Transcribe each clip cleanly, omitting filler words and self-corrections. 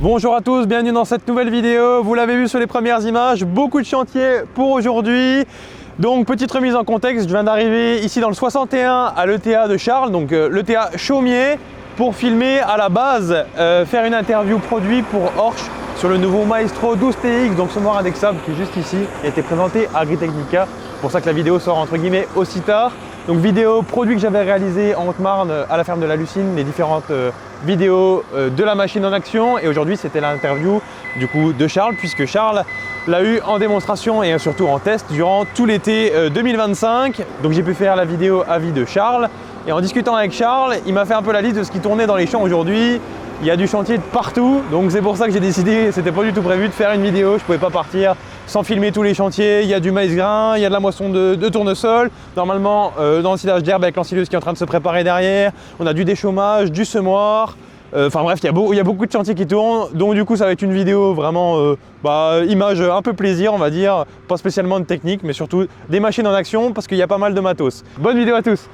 Bonjour à tous, bienvenue dans cette nouvelle vidéo. Vous l'avez vu sur les premières images, beaucoup de chantiers pour aujourd'hui. Donc petite remise en contexte, je viens d'arriver ici dans le 61 à l'ETA de Charles, donc l'ETA Chaumier, pour filmer à la base, faire une interview produit pour Horsch sur le nouveau Maestro 12TX, donc ce noir indexable qui est juste ici, qui a été présenté à Agritechnica. C'est pour ça que la vidéo sort entre guillemets aussi tard. Donc vidéo produit que j'avais réalisé en Haute-Marne à la ferme de la Lucine, les différentes vidéos de la machine en action, et aujourd'hui c'était l'interview du coup de Charles, puisque Charles l'a eu en démonstration et surtout en test durant tout l'été 2025. Donc j'ai pu faire la vidéo avis de Charles, et en discutant avec Charles, il m'a fait un peu la liste de ce qui tournait dans les champs aujourd'hui. Il y a du chantier de partout, donc c'est pour ça que j'ai décidé, c'était pas du tout prévu de faire une vidéo, je pouvais pas partir sans filmer tous les chantiers. Il y a du maïs grain, il y a de la moisson de tournesol, normalement dans le silage d'herbe avec l'ensileuse qui est en train de se préparer derrière, on a du déchômage, du semoir, enfin bref, il y a beaucoup de chantiers qui tournent, donc du coup ça va être une vidéo vraiment image un peu plaisir on va dire, pas spécialement de technique, mais surtout des machines en action parce qu'il y a pas mal de matos. Bonne vidéo à tous.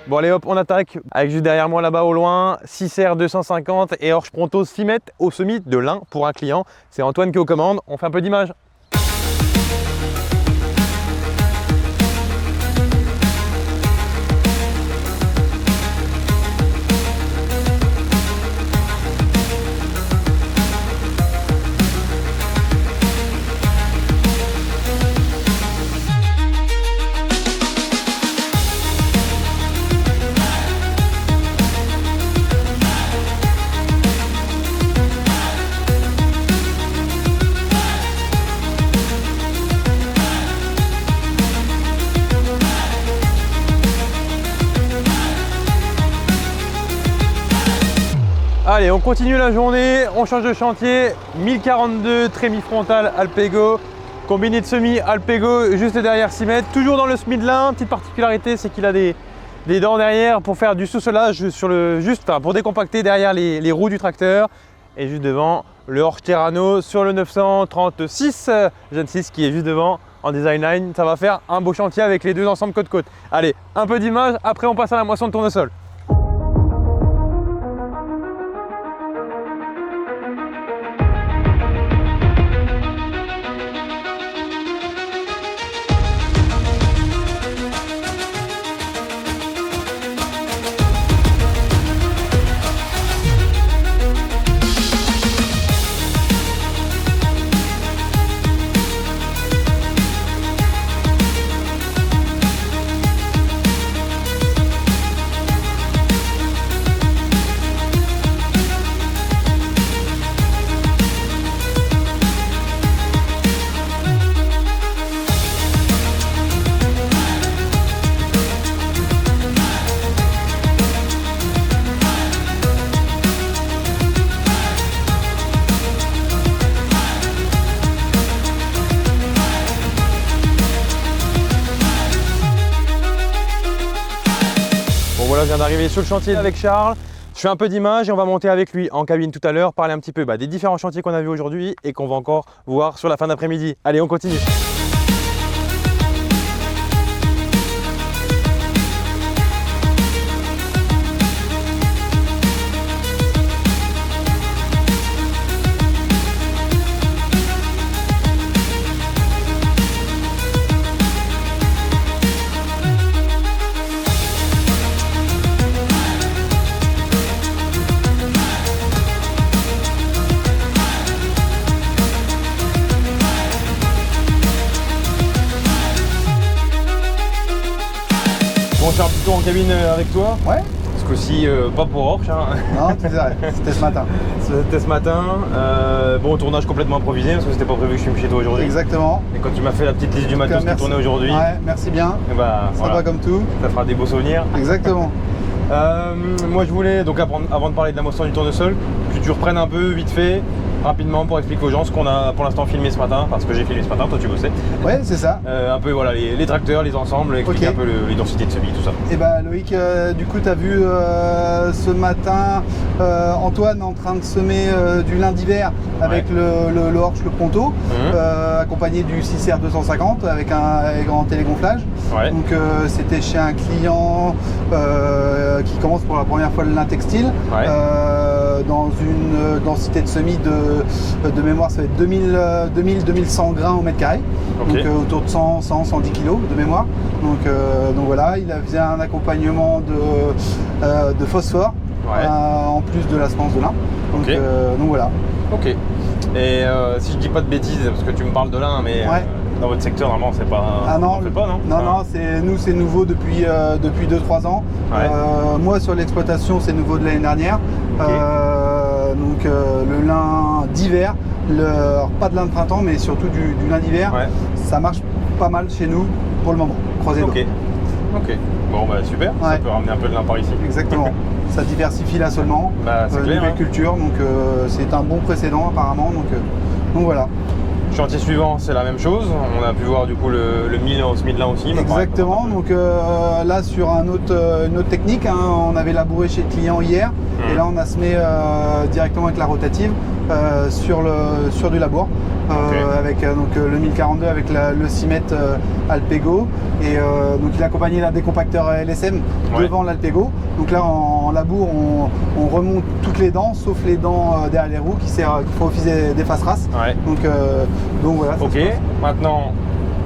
Bon allez hop, on attaque avec juste derrière moi là-bas au loin, 6R 250 et Horsch Pronto 6 mètres au semis de l'Ain pour un client. C'est Antoine qui est aux commandes, on fait un peu d'image. Allez, on continue la journée, on change de chantier, 1042 trémies frontale Alpego, combiné de semis Alpego juste derrière 6 mètres, toujours dans le semis de l'Ain. Petite particularité, c'est qu'il a des dents derrière pour faire du sous-solage pour décompacter derrière les roues du tracteur. Et juste devant, le Horsch Terrano sur le 936 Gen 6 qui est juste devant en design line. Ça va faire un beau chantier avec les deux ensemble côte-côte. Allez, un peu d'image, après on passe à la moisson de tournesol. Voilà, je viens d'arriver sur le chantier avec Charles. Je fais un peu d'image et on va monter avec lui en cabine tout à l'heure, parler un petit peu des différents chantiers qu'on a vus aujourd'hui et qu'on va encore voir sur la fin d'après-midi. Allez, on continue. Bon, je fais un petit tour en cabine avec toi. Ouais. Ce coup-ci, pas pour Horsch. Hein. Non, c'était ce matin. C'était ce matin. Bon, tournage complètement improvisé parce que c'était pas prévu que je filme chez toi aujourd'hui. Exactement. Et quand tu m'as fait la petite liste du matos qui tournait aujourd'hui. Ouais, merci bien. Ça va comme tout. Ça fera des beaux souvenirs. Exactement. Moi je voulais, donc avant de parler de la moisson du tournesol, que tu reprennes un peu vite fait rapidement pour expliquer aux gens ce qu'on a pour l'instant filmé ce matin, parce que j'ai filmé ce matin, toi tu bossais. Ouais, c'est ça. Un peu voilà, les tracteurs, les ensembles, expliquer un peu les densités de semis, tout ça. Et bah Loïc, du coup tu as vu ce matin Antoine en train de semer du lin d'hiver avec le Horch, le Pronto, accompagné du 6R 250 avec un grand télégonflage. Donc c'était chez un client qui commence pour la première fois le lin textile, dans une densité de semis de mémoire, ça va être 2000-2100 grains au mètre carré, donc autour de 100-110 kg de mémoire. Donc voilà, il a fait un accompagnement de phosphore en plus de la semence de lin. Donc voilà. Ok. Et si je dis pas de bêtises, parce que tu me parles de lin, mais dans votre secteur normalement c'est pas. Ah non, on fait pas, non. Non, c'est nouveau depuis 2-3 ans. Moi sur l'exploitation c'est nouveau de l'année dernière. Donc le lin d'hiver, pas de lin de printemps mais surtout du lin d'hiver, ça marche pas mal chez nous pour le moment. Croisez les doigts. Ok. Bon bah super, ça peut ramener un peu de lin par ici. Exactement. Ça diversifie l'assolement, nouvelle culture, donc c'est un bon précédent apparemment. Donc voilà. Chantier suivant, c'est la même chose. On a pu voir du coup le semis de lin aussi. Exactement. Donc là sur une autre technique, on avait labouré chez le client hier et là on a semé directement avec la rotative sur du labour. Avec le 1042 avec le 6 mètres Alpego et donc il a accompagné des compacteurs LSM devant l'Alpego. Donc là en labour on remonte toutes les dents sauf les dents derrière les roues qui font office des faces races. Donc voilà. Ok, maintenant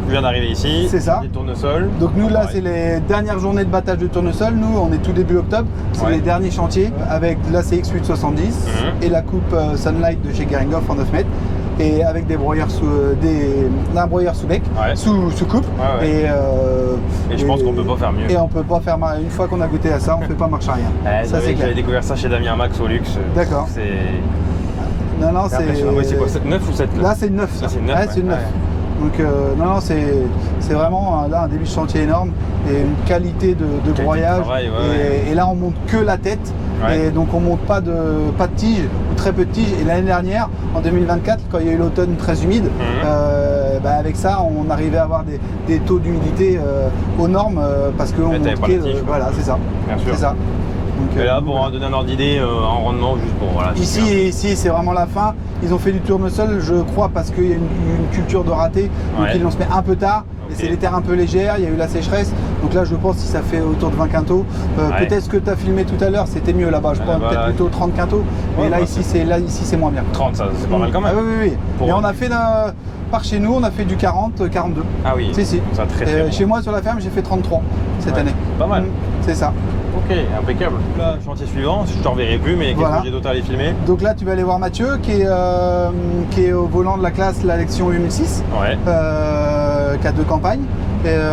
je viens d'arriver ici, c'est ça. Les tournesols. Donc nous là c'est les dernières journées de battage de tournesol. Nous on est tout début octobre, c'est les derniers chantiers avec la CX 870 et la coupe Sunlight de chez Geringoff en 9 mètres. Et avec des broyeurs un broyeur sous bec, sous coupe. Et je pense qu'on peut pas faire mieux. Et on peut pas faire une fois qu'on a goûté à ça, on fait pas marche arrière. Ça c'est clair. J'avais découvert ça chez Damien Max au luxe. D'accord. Non, c'est quoi, 9 ou 7 là c'est 9. Ça, c'est 9. C'est 9. Donc c'est vraiment là un début de chantier énorme et une qualité de broyage. Et là on monte que la tête. Et donc on monte pas de tige ou très peu de tige. Et l'année dernière, en 2024, quand il y a eu l'automne très humide, avec ça on arrivait à avoir des taux d'humidité aux normes parce qu'on montait. Voilà, c'est ça. Bien sûr. C'est ça. Donc, et là, pour donner un ordre d'idée en rendement, juste pour voilà. Ici c'est vraiment la fin. Ils ont fait du tournesol, je crois, parce qu'il y a une culture de raté. Donc ils l'ont semé un peu tard. Et c'est les terres un peu légères, il y a eu la sécheresse. Donc là, je pense que si ça fait autour de 20 quintaux. Peut-être ce que tu as filmé tout à l'heure, c'était mieux là-bas. Je pense peut-être plutôt 30 quintaux. Mais là, ici, c'est moins bien. 30, ça, c'est pas mal quand même. Oui. Mais on a fait, par chez nous, on a fait du 40, 42. Ah oui, si. Ça très bon. Chez moi, sur la ferme, j'ai fait 33 cette année. Pas mal. C'est ça. Ok, impeccable. Là, chantier suivant, je t'en reverrai plus, mais qu'est-ce que j'ai d'autre à aller filmer? Donc là, tu vas aller voir Mathieu, qui est au volant de la classe, la Lexion 8006, qui a 2 campagnes,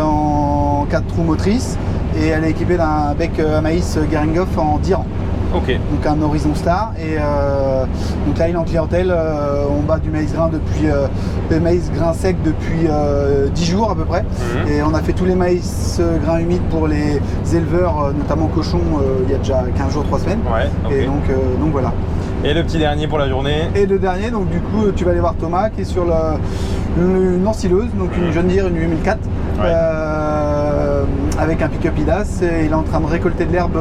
en 4 trous motrices, et elle est équipée d'un bec à maïs Geringoff en 10 rangs. Ok. Donc un Horizon Star. Et donc là, il est en clientèle. On bat du maïs grain sec depuis 10 jours à peu près. Et on a fait tous les maïs grains humides pour les éleveurs, notamment cochons, il y a déjà 15 jours, 3 semaines. Et donc voilà. Et le petit dernier pour la journée? Et le dernier, donc du coup, tu vas aller voir Thomas qui est sur une ensileuse, donc une John Deere, une 8004. Avec un pick-up IDAS, et il est en train de récolter de l'herbe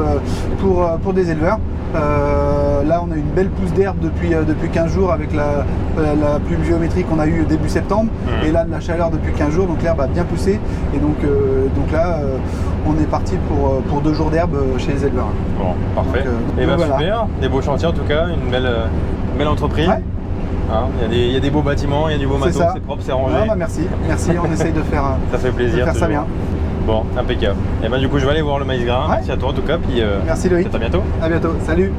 pour des éleveurs. Là on a une belle pousse d'herbe depuis 15 jours avec la pluviométrie qu'on a eue début septembre, et là de la chaleur depuis 15 jours, donc l'herbe a bien poussé, et donc là on est parti pour 2 jours d'herbe chez les éleveurs. Bon, parfait. Et voilà. Super, des beaux chantiers en tout cas, une belle entreprise. Il y a des beaux bâtiments, il y a du beau matos, c'est propre, c'est rangé. Merci, on essaye de faire ça fait plaisir, ça bien. Bon, impeccable. Et du coup, je vais aller voir le maïs grain. Merci à toi en tout cas. Puis, merci Loïc. À bientôt. À bientôt. Salut.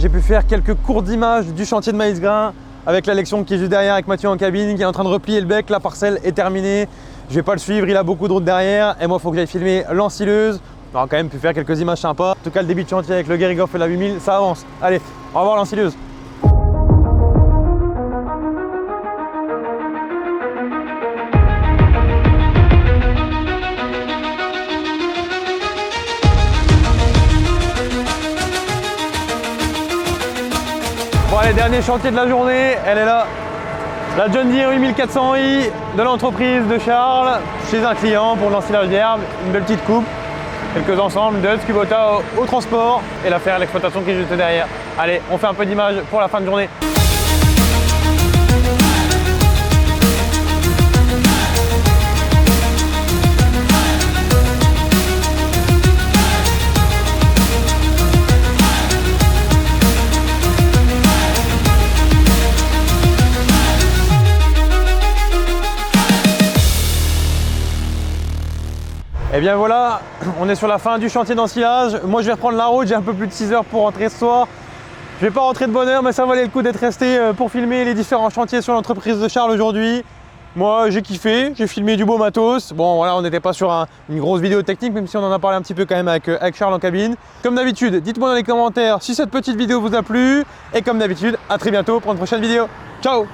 J'ai pu faire quelques courtes images du chantier de maïs grain avec l'Alexion qui est juste derrière, avec Mathieu en cabine, qui est en train de replier le bec. La parcelle est terminée. Je vais pas le suivre, il a beaucoup de route derrière. Et moi, il faut que j'aille filmer l'ensileuse. On aura quand même pu faire quelques images sympas. En tout cas, le début de chantier avec le Guérigoff et la 8000, ça avance. Allez, on va voir l'ensileuse. Bon allez, dernier chantier de la journée, elle est là. La John Deere 8400i de l'entreprise de Charles, chez un client pour l'ensilage d'herbe, une belle petite coupe, quelques ensembles de Kubota au transport et l'affaire, l'exploitation qui est juste derrière. Allez, on fait un peu d'image pour la fin de journée. Et bien voilà, on est sur la fin du chantier d'ensilage. Moi je vais reprendre la route, j'ai un peu plus de 6 heures pour rentrer ce soir. Je vais pas rentrer de bonne heure, mais ça valait le coup d'être resté pour filmer les différents chantiers sur l'entreprise de Charles aujourd'hui. Moi j'ai kiffé, j'ai filmé du beau matos. Bon voilà, on n'était pas sur une grosse vidéo technique, même si on en a parlé un petit peu quand même avec Charles en cabine. Comme d'habitude, dites-moi dans les commentaires si cette petite vidéo vous a plu. Et comme d'habitude, à très bientôt pour une prochaine vidéo. Ciao!